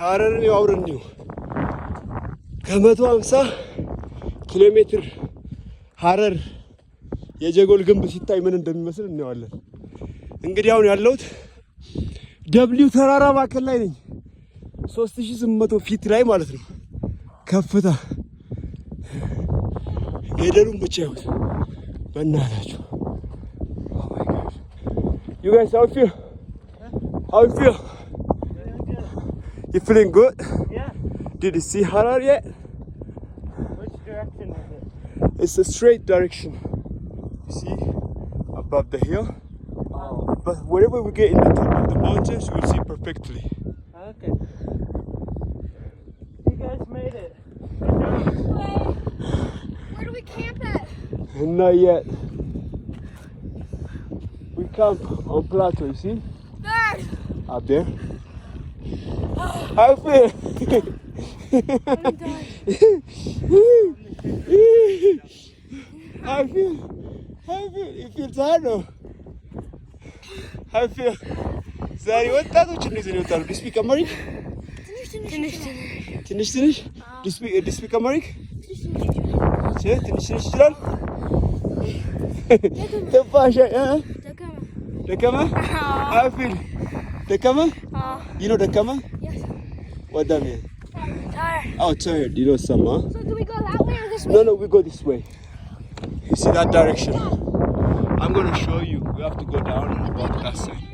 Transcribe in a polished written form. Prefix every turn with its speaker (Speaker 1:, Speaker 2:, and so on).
Speaker 1: ሀረርን አውረን ነው ከ150 ኪሎ ሜትር ሀረር የጀጎል ግንብ ሲታይ ምን እንደሚመስል እናየዋለን። እንግዲህ አሁን ያለሁት ደብሊው ተራራ ማዕከል ላይ ነኝ። 3800 ፊት ላይ ማለት ነው ከፍታ። ገደሉን ብቻ ይሁት በእናታችሁ። You guys, how you feel? How you feel? You feeling good?
Speaker 2: Yeah.
Speaker 1: Did you see Harar yet?
Speaker 2: Which direction is it?
Speaker 1: It's a straight direction. You see, above the hill.
Speaker 2: Oh.
Speaker 1: But wherever we get in the top of the mountains, you will see perfectly.
Speaker 2: Okay. You guys made it.
Speaker 3: Where do we camp at?
Speaker 1: Not yet. We camp on plateau, you see?
Speaker 3: There.
Speaker 1: Up there. How you feel?
Speaker 3: I'm done.
Speaker 1: How you feel? How you feel? You feel tired or? How you feel? ዛሬ ወጣቶች እንደዚህ ነው ታሉ። ዲስፒክ አማሪክ ትንሽ ዲስፒክ አማሪክ ትንሽ ይችላል። ተፋሻ ደከመ How you feel? ደከመ You know ደከመ?
Speaker 3: Yes.
Speaker 1: What that mean?
Speaker 3: Tired.
Speaker 1: Oh, tired. You know some, huh?
Speaker 3: So do we go that way or this way?
Speaker 1: No, we go this way. You see that direction? I'm gonna show you. We have to go down and walk that side.